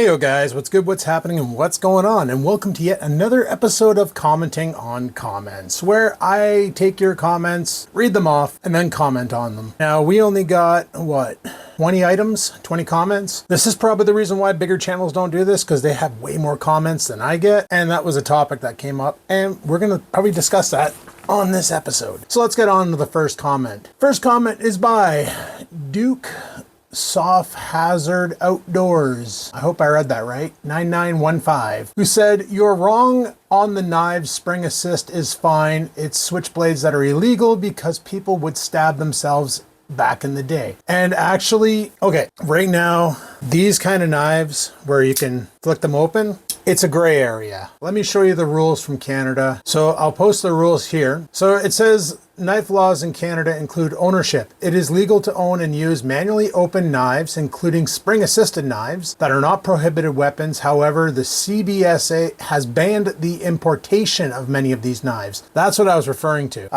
Heyo guys, what's good, what's happening, and what's going on? And welcome to yet another episode of Commenting on Comments, where I take your comments, read them off, and then comment on them. Now, we only got, 20 items, 20 comments. This is probably the reason why bigger channels don't do this, because they have way more comments than I get, and that was a topic that came up, and we're going to probably discuss that on this episode. So let's get on to the first comment. First comment is by Duke Soft Hazard Outdoors. I hope I read that right. 9915. Who said, "You're wrong on the knives. Spring assist is fine. It's switchblades that are illegal because people would stab themselves back in the day." And actually, okay, right now, these kind of knives where you can flick them open, it's a gray area. Let me show you the rules from Canada. So I'll post the rules here. So it says, knife laws in Canada include ownership. It is legal to own and use manually open knives, including spring-assisted knives that are not prohibited weapons. However, the CBSA has banned the importation of many of these knives. That's what I was referring to.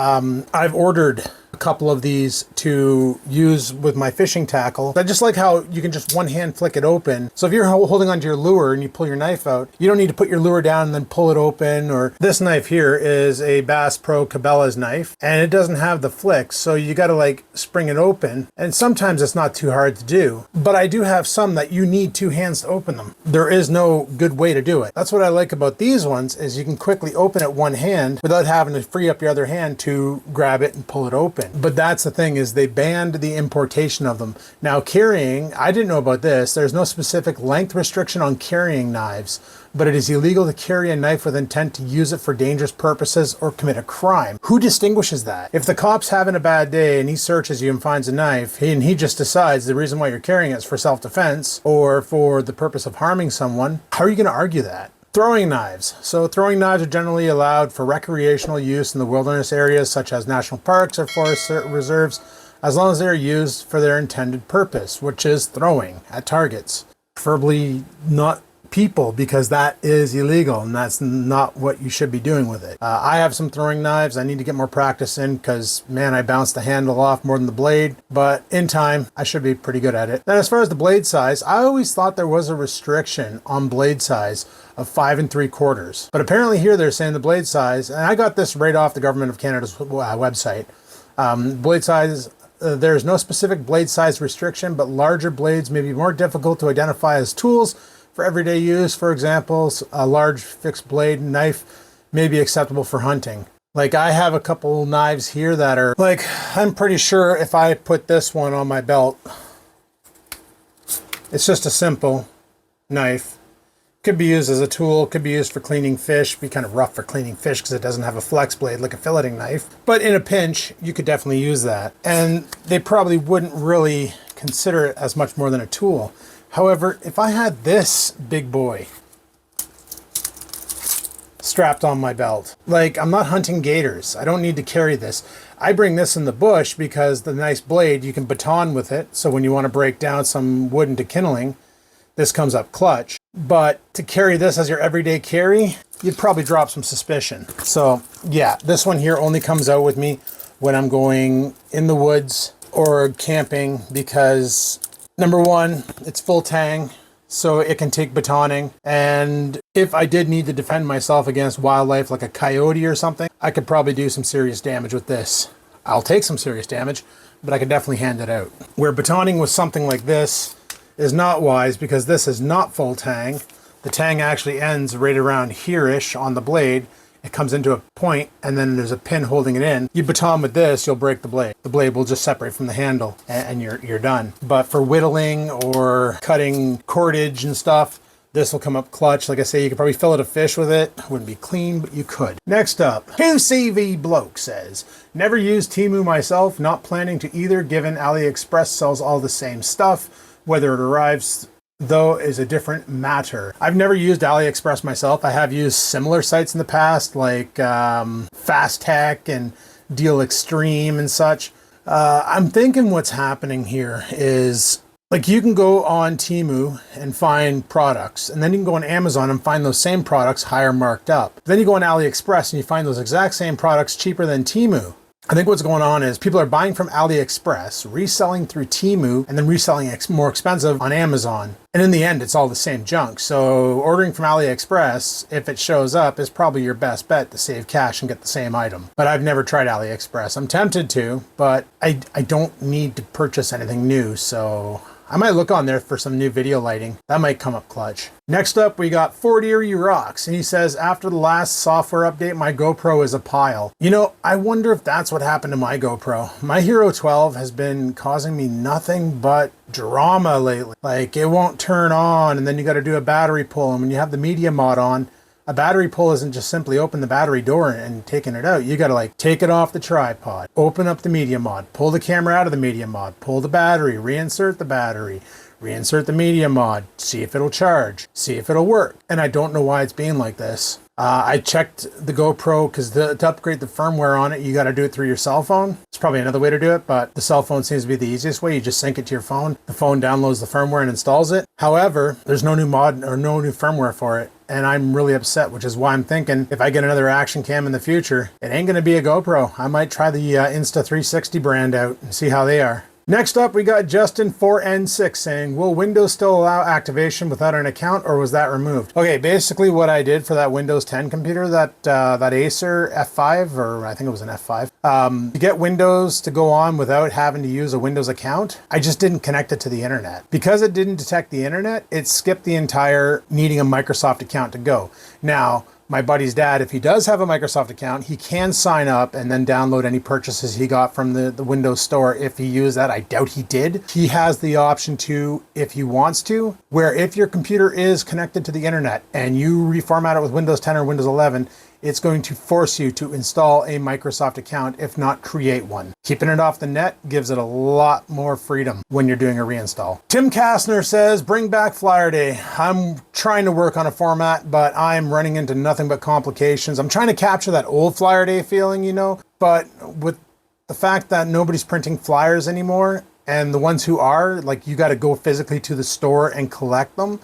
I've ordered a couple of these to use with my fishing tackle. I just like how you can just one hand flick it open. So if you're holding onto your lure and you pull your knife out, you don't need to put your lure down and then pull it open. Or this knife here is a Bass Pro Cabela's knife, and it doesn't have the flicks, so you got to like spring it open. And sometimes it's not too hard to do, but I do have some that you need two hands to open them. There is no good way to do it. That's what I like about these ones, is you can quickly open it one hand without having to free up your other hand to grab it and pull it open. But that's the thing, is they banned the importation of them. Now carrying, I didn't know about this. There's no specific length restriction on carrying knives, but it is illegal to carry a knife with intent to use it for dangerous purposes or commit a crime. Who distinguishes that? If the cop's having a bad day and he searches you and finds a knife, and he just decides the reason why you're carrying it is for self-defense or for the purpose of harming someone, how are you going to argue that? Throwing knives. So throwing knives are generally allowed for recreational use in the wilderness areas such as national parks or forest reserves, as long as they are used for their intended purpose, which is throwing at targets. Preferably not people, because that is illegal and that's not what you should be doing with it. I have some throwing knives I need to get more practice in, because man, I bounce the handle off more than the blade, but in time I should be pretty good at it. Then as far as the blade size, I always thought there was a restriction on blade size of 5 3/4, but apparently here they're saying the blade size, and I got this right off the Government of Canada's website. Blade size, there's no specific blade size restriction, but larger blades may be more difficult to identify as tools for everyday use. For example, a large fixed blade knife may be acceptable for hunting. Like I have a couple knives here that are like, I'm pretty sure if I put this one on my belt, it's just a simple knife. Could be used as a tool, could be used for cleaning fish. Be kind of rough for cleaning fish because it doesn't have a flex blade like a filleting knife. But in a pinch, you could definitely use that. And they probably wouldn't really consider it as much more than a tool. However, if I had this big boy strapped on my belt, like I'm not hunting gators, I don't need to carry this. I bring this in the bush because the nice blade, you can baton with it. So when you want to break down some wood into kindling, this comes up clutch. But to carry this as your everyday carry, you'd probably drop some suspicion. So yeah, this one here only comes out with me when I'm going in the woods or camping, because number one, it's full tang, so it can take batoning. And if I did need to defend myself against wildlife like a coyote or something, I could probably do some serious damage with this. I'll take some serious damage, but I could definitely hand it out. Where batoning with something like this is not wise, because this is not full tang. The tang actually ends right around here-ish on the blade. It comes into a point and then there's a pin holding it in. You baton with this, you'll break the blade. The blade will just separate from the handle and you're done. But for whittling or cutting cordage and stuff, this will come up clutch. Like I say, you could probably fillet a fish with it. Wouldn't be clean, but you could. Next up, CV Bloke says, "Never used Temu myself, not planning to either, given AliExpress sells all the same stuff. Whether it arrives, though, is a different matter." I've never used AliExpress myself. I have used similar sites in the past, like Fast Tech and Deal Extreme and such. I'm thinking what's happening here is, like, you can go on Temu and find products, and then you can go on Amazon and find those same products higher marked up. Then you go on AliExpress and you find those exact same products cheaper than Temu. I think what's going on is people are buying from AliExpress, reselling through Temu, and then reselling more expensive on Amazon. And in the end, it's all the same junk. So ordering from AliExpress, if it shows up, is probably your best bet to save cash and get the same item. But I've never tried AliExpress. I'm tempted to, but I don't need to purchase anything new, so I might look on there for some new video lighting. That might come up clutch. Next up, we got Ford Erie Rocks, and he says, after the last software update, my GoPro is a pile. You know, I wonder if that's what happened to my GoPro. My Hero 12 has been causing me nothing but drama lately. Like, it won't turn on, and then you got to do a battery pull, and when you have the media mod on, a battery pull isn't just simply open the battery door and taking it out. You got to like take it off the tripod, open up the media mod, pull the camera out of the media mod, pull the battery, reinsert the battery, reinsert the media mod, see if it'll charge, see if it'll work. And I don't know why it's being like this. I checked the GoPro because to upgrade the firmware on it, you got to do it through your cell phone. It's probably another way to do it, but the cell phone seems to be the easiest way. You just sync it to your phone. The phone downloads the firmware and installs it. However, there's no new mod or no new firmware for it. And I'm really upset, which is why I'm thinking if I get another action cam in the future, it ain't going to be a GoPro. I might try the Insta360 brand out and see how they are. Next up, we got Justin4N6 saying, will Windows still allow activation without an account, or was that removed? Okay, basically what I did for that Windows 10 computer, that Acer F5, or I think it was an F5, to get Windows to go on without having to use a Windows account, I just didn't connect it to the internet. Because it didn't detect the internet, it skipped the entire needing a Microsoft account to go. Now, my buddy's dad, if he does have a Microsoft account, he can sign up and then download any purchases he got from the Windows Store if he used that. I doubt he did. He has the option to, if he wants to, where if your computer is connected to the internet and you reformat it with Windows 10 or Windows 11, it's going to force you to install a Microsoft account, if not create one. Keeping it off the net gives it a lot more freedom when you're doing a reinstall. Tim Kastner says, bring back Flyer Day. I'm trying to work on a format, but I'm running into nothing but complications. I'm trying to capture that old Flyer Day feeling, you know, but with the fact that nobody's printing flyers anymore, and the ones who are, like, you got to go physically to the store and collect them.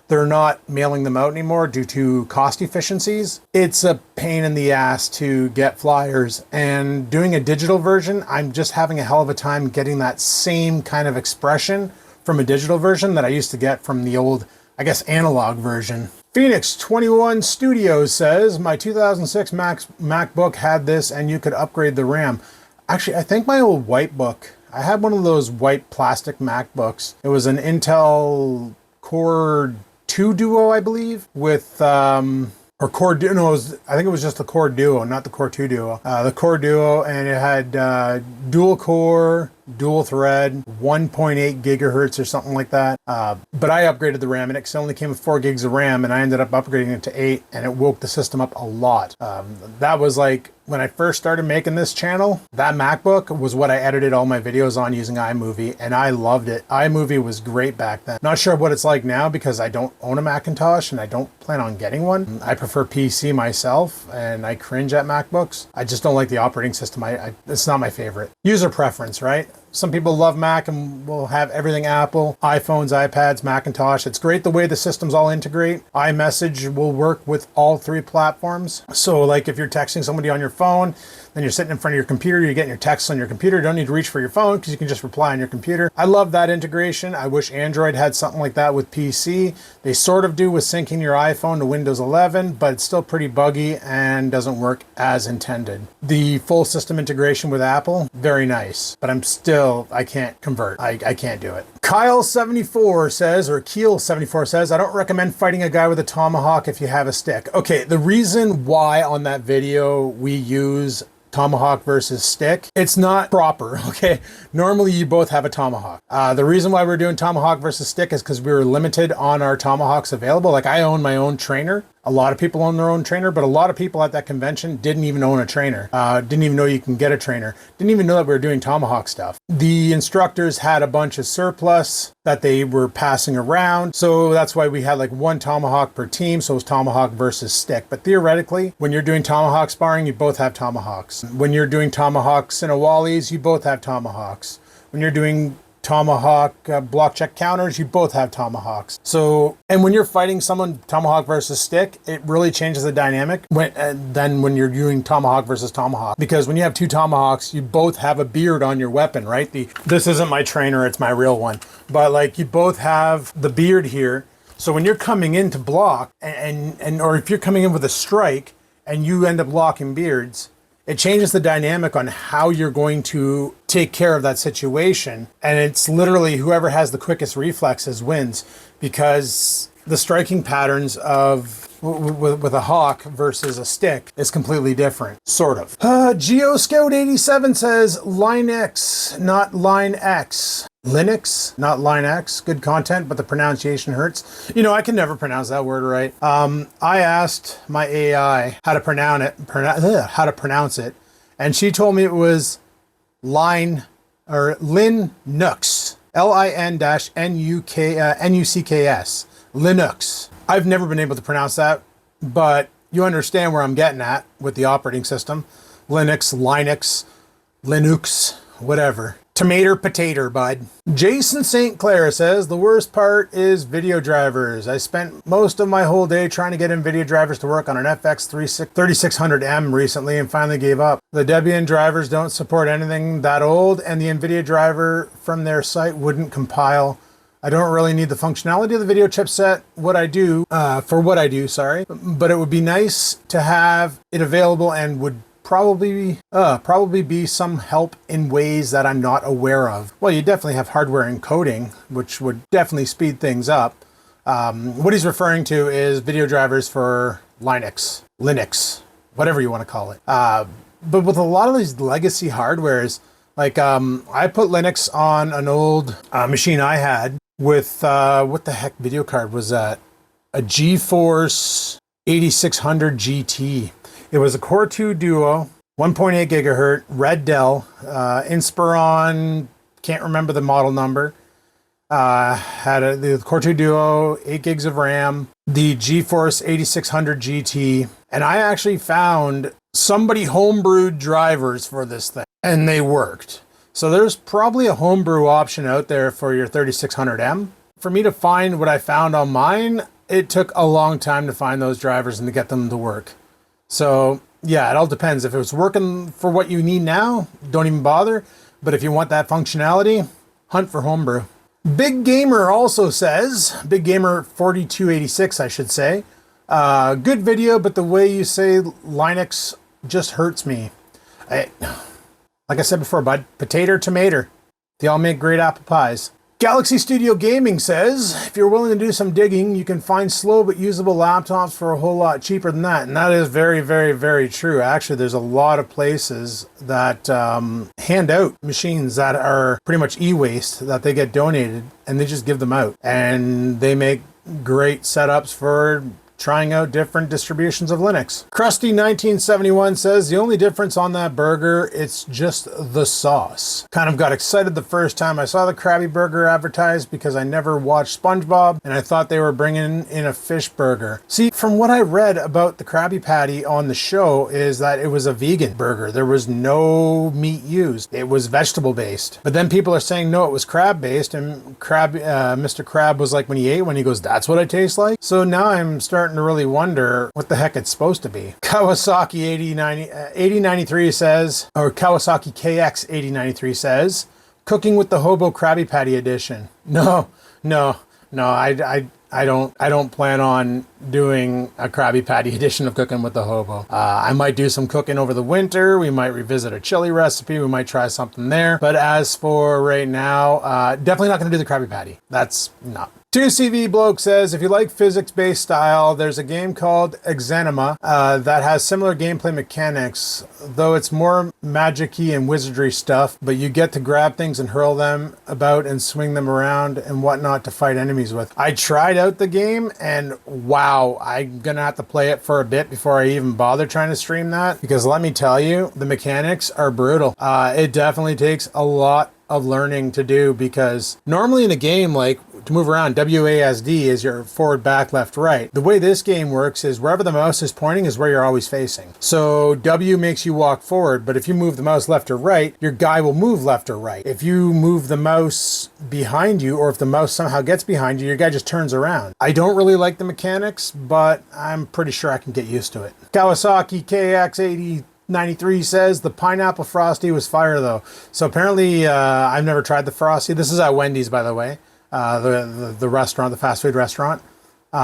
They're not mailing them out anymore due to cost efficiencies. It's a pain in the ass to get flyers, and doing a digital version, I'm just having a hell of a time getting that same kind of expression from a digital version that I used to get from the old, I guess, analog version. Phoenix 21 Studios says, my 2006 MacBook had this and you could upgrade the RAM. Actually, I think my old white book, I had one of those white plastic MacBooks. It was an Intel Core 2 Duo, I believe, with, or Core Duo, no, I think it was just the Core Duo, not the Core 2 Duo. The Core Duo, and it had dual core, dual thread, 1.8 gigahertz or something like that. But I upgraded the RAM, and it only came with 4 gigs of RAM, and I ended up upgrading it to 8, and it woke the system up a lot. That was like, when I first started making this channel, that MacBook was what I edited all my videos on using iMovie, and I loved it. iMovie was great back then. Not sure what it's like now because I don't own a Macintosh and I don't plan on getting one. I prefer PC myself, and I cringe at MacBooks. I just don't like the operating system. It's not my favorite. User preference, right? Some people love Mac and will have everything Apple, iPhones, iPads, Macintosh. It's great the way the systems all integrate. iMessage will work with all 3 platforms. So like if you're texting somebody on your phone, then you're sitting in front of your computer, you're getting your texts on your computer. You don't need to reach for your phone because you can just reply on your computer. I love that integration. I wish Android had something like that with PC. They sort of do with syncing your iPhone to Windows 11, but it's still pretty buggy and doesn't work as intended. The full system integration with Apple, very nice, but I can't convert. I can't do it. Kyle74 says, or Keel74 says, I don't recommend fighting a guy with a tomahawk if you have a stick. Okay, the reason why on that video we use tomahawk versus stick, it's not proper, okay? Normally you both have a tomahawk. The reason why we're doing tomahawk versus stick is because we were limited on our tomahawks available. Like I own my own trainer. A lot of people own their own trainer, but a lot of people at that convention didn't even own a trainer. Didn't even know you can get a trainer. Didn't even know that we were doing tomahawk stuff. The instructors had a bunch of surplus that they were passing around. So that's why we had like 1 tomahawk per team. So it was tomahawk versus stick. But theoretically, when you're doing tomahawk sparring, you both have tomahawks. When you're doing tomahawks in a Wallies, you both have tomahawks. When you're doing tomahawk block check counters, you both have tomahawks. So, and when you're fighting someone tomahawk versus stick, it really changes the dynamic than when you're doing tomahawk versus tomahawk. Because when you have two tomahawks, you both have a beard on your weapon, right? This isn't my trainer, it's my real one. But like you both have the beard here. So when you're coming in to block or if you're coming in with a strike and you end up locking beards, it changes the dynamic on how you're going to take care of that situation. And it's literally whoever has the quickest reflexes wins, because the striking patterns of with a hawk versus a stick is completely different, sort of. GeoScout87 says Linux, not Line X. Linux, not Line X. Good content, but the pronunciation hurts. You know, I can never pronounce that word right. I asked my AI how to pronounce it, and she told me it was Linux. Linux. L-I-N-N-U-C-K-S. Linux. I've never been able to pronounce that, but you understand where I'm getting at with the operating system. Linux, whatever. Tomato, potato, bud. Jason St. Clair says, the worst part is video drivers. I spent most of my whole day trying to get NVIDIA drivers to work on an FX 3600M recently and finally gave up. The Debian drivers don't support anything that old, and the NVIDIA driver from their site wouldn't compile. I don't really need the functionality of the video chipset for what I do, but it would be nice to have it available and would probably be some help in ways that I'm not aware of. Well, you definitely have hardware encoding, which would definitely speed things up. What he's referring to is video drivers for Linux, whatever you want to call it. But with a lot of these legacy hardwares, like I put Linux on an old machine I had with, what the heck video card was that? A GeForce 8600 GT. It was a Core 2 Duo, 1.8 gigahertz, red Dell, Inspiron, can't remember the model number. Had the Core 2 Duo, 8 gigs of RAM, the GeForce 8600 GT, and I actually found somebody homebrewed drivers for this thing, and they worked. So there's probably a homebrew option out there for your 3600M. For me to find what I found on mine, it took a long time to find those drivers and to get them to work. So yeah, it all depends. If it was working for what you need now, don't even bother. But if you want that functionality, hunt for homebrew. Big Gamer also says, Big Gamer 4286, I should say, good video, but the way you say Linux just hurts me. Like I said before, bud, potato, tomato. They all make great apple pies. Galaxy Studio Gaming says, if you're willing to do some digging, you can find slow but usable laptops for a whole lot cheaper than that. And that is very, very, very true. Actually, there's a lot of places that hand out machines that are pretty much e-waste that they get donated, and they just give them out. And they make great setups for trying out different distributions of Linux. Krusty1971 says, the only difference on that burger, it's just the sauce. Kind of got excited the first time I saw the Krabby Burger advertised because I never watched SpongeBob and I thought they were bringing in a fish burger. See, from what I read about the Krabby Patty on the show is that it was a vegan burger. There was no meat used. It was vegetable based. But then people are saying, no, it was crab based, and Mr. Crab was like, when he ate one, he goes, that's what I taste like? So now I'm starting to really wonder what the heck it's supposed to be. Kawasaki 8093 says, or Kawasaki KX 8093 says, cooking with the Hobo Krabby Patty edition. No, I don't plan on doing a Krabby Patty edition of Cooking with the Hobo. I might do some cooking over the winter. We might revisit a chili recipe. We might try something there. But as for right now, definitely not going to do the Krabby Patty. That's not. 2CV Bloke says, if you like physics-based style, there's a game called Exanima that has similar gameplay mechanics, though it's more magic-y and wizardry stuff, but you get to grab things and hurl them about and swing them around and whatnot to fight enemies with. I tried out the game, and wow, I'm gonna have to play it for a bit before I even bother trying to stream that, because let me tell you, the mechanics are brutal. It definitely takes a lot of learning to do, because normally in a game like to move around, WASD is your forward, back, left, right. The way this game works is wherever the mouse is pointing is where you're always facing. So W makes you walk forward, but if you move the mouse left or right, your guy will move left or right. If you move the mouse behind you, or if the mouse somehow gets behind you, your guy just turns around. I don't really like the mechanics, but I'm pretty sure I can get used to it. Kawasaki KX8093 says the pineapple frosty was fire though. So apparently I've never tried the frosty. This is at Wendy's, by the way, the restaurant, the fast food restaurant.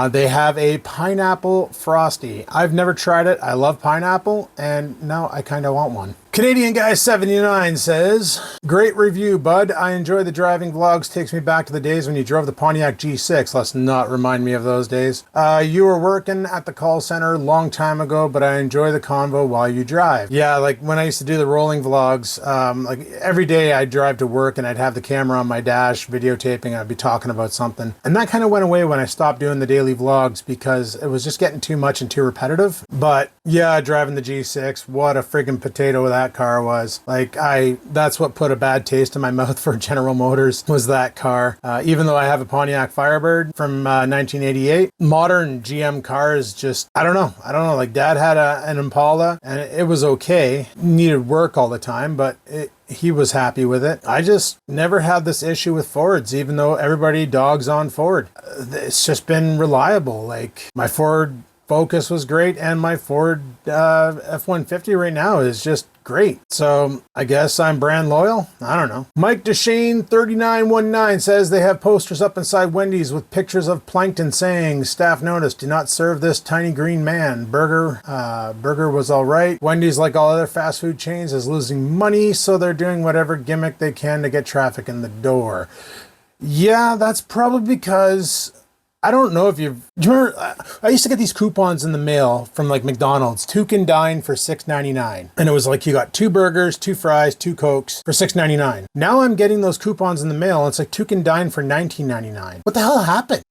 They have a pineapple frosty. I've never tried it. I love pineapple, and now I kind of want one. Canadian Guy 79 says, great review, bud. I enjoy the driving vlogs. Takes me back to the days when you drove the Pontiac G6. Let's not remind me of those days. You were working at the call center a long time ago, but I enjoy the convo while you drive. Yeah, like when I used to do the rolling vlogs, like every day I'd drive to work and I'd have the camera on my dash videotaping. I'd be talking about something. And that kind of went away when I stopped doing the daily vlogs because it was just getting too much and too repetitive. But yeah, driving the G6, what a friggin' potato that car was. Like that's what put a bad taste in my mouth for General Motors, was that car. Even though I have a Pontiac Firebird from 1988, modern GM cars just, I don't know. Like Dad had an Impala and it was okay. Needed work all the time, but he was happy with it. I just never had this issue with Fords, even though everybody dogs on Ford. It's just been reliable. Like my Ford Focus was great, and my Ford F-150 right now is just great. So I guess I'm brand loyal. I don't know. Mike Deshane 3919 says they have posters up inside Wendy's with pictures of Plankton saying, staff notice, do not serve this tiny green man. Burger was all right. Wendy's, like all other fast food chains, is losing money, so they're doing whatever gimmick they can to get traffic in the door. Yeah, that's probably because I don't know if do you remember, I used to get these coupons in the mail from like McDonald's, 2 can dine for $6.99. And it was like you got 2 burgers, 2 fries, 2 Cokes for $6.99. Now I'm getting those coupons in the mail and it's like 2 can dine for $19.99. What the hell happened?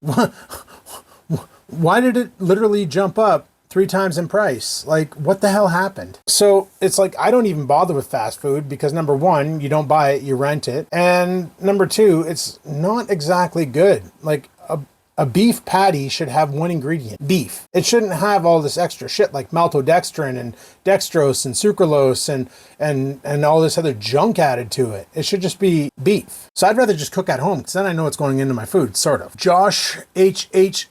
Why did it literally jump up 3 times in price? Like, what the hell happened? So it's like, I don't even bother with fast food because number 1, you don't buy it, you rent it. And number 2, it's not exactly good. Like a beef patty should have 1 ingredient, beef. It shouldn't have all this extra shit like maltodextrin and dextrose and sucralose and all this other junk added to it. It should just be beef. So I'd rather just cook at home because then I know what's going into my food, sort of. Josh HH,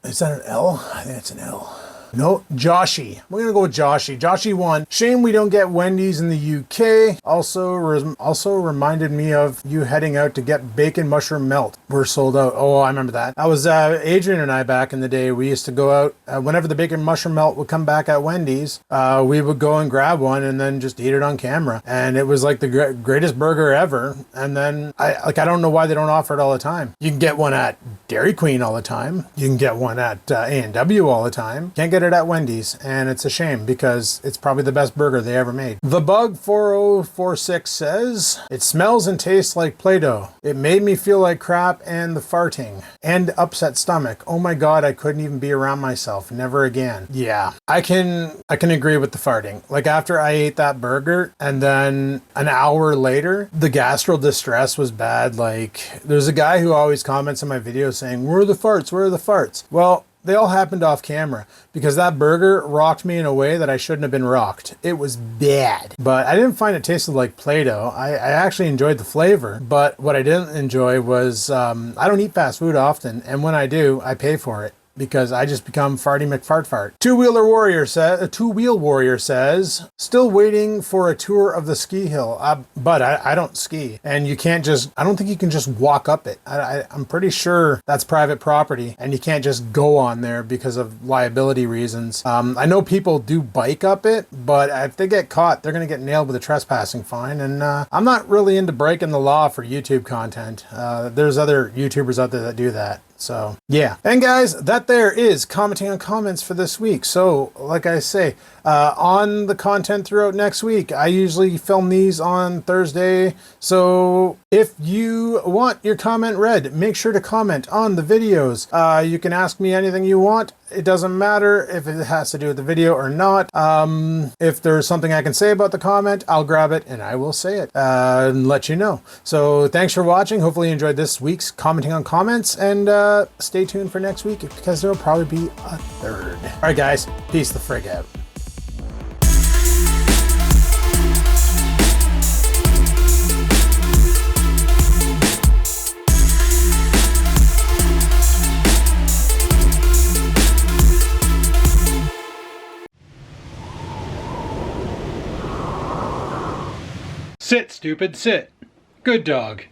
is that an L? I think it's an L. No, Joshy. We're going to go with Joshy. Joshy 1. Shame we don't get Wendy's in the UK. Also reminded me of you heading out to get bacon mushroom melt. We're sold out. Oh, I remember that. That was Adrian and I back in the day. We used to go out whenever the bacon mushroom melt would come back at Wendy's. We would go and grab one and then just eat it on camera. And it was like the greatest burger ever. And then I don't know why they don't offer it all the time. You can get one at Dairy Queen all the time. You can get one at A&W all the time. Can't get it at Wendy's, and it's a shame because it's probably the best burger they ever made. The Bug 4046 says, it smells and tastes like Play-Doh. It made me feel like crap and the farting and upset stomach. Oh my god, I couldn't even be around myself. Never again. Yeah, I can agree with the farting. Like after I ate that burger and then an hour later, the gastro distress was bad. Like there's a guy who always comments on my videos saying, where are the farts? Where are the farts? Well, they all happened off camera because that burger rocked me in a way that I shouldn't have been rocked. It was bad, but I didn't find it tasted like Play-Doh. I actually enjoyed the flavor, but what I didn't enjoy was I don't eat fast food often, and when I do, I pay for it. Because I just become Farty McFartfart. Two-Wheel Warrior says, still waiting for a tour of the ski hill, but I don't ski. And you can't I don't think you can just walk up it. I'm pretty sure that's private property and you can't just go on there because of liability reasons. I know people do bike up it, but if they get caught, they're gonna get nailed with a trespassing fine. And I'm not really into breaking the law for YouTube content. There's other YouTubers out there that do that. So yeah. And guys, that there is commenting on comments for this week. So like I say, on the content throughout next week, I usually film these on Thursday. So if you want your comment read, make sure to comment on the videos. You can ask me anything you want. It doesn't matter if it has to do with the video or not. If there's something I can say about the comment, I'll grab it and I will say it and let you know. So thanks for watching. Hopefully you enjoyed this week's commenting on comments, and stay tuned for next week because there'll probably be a third. All right, guys, peace the frig out. Sit, stupid, sit. Good dog.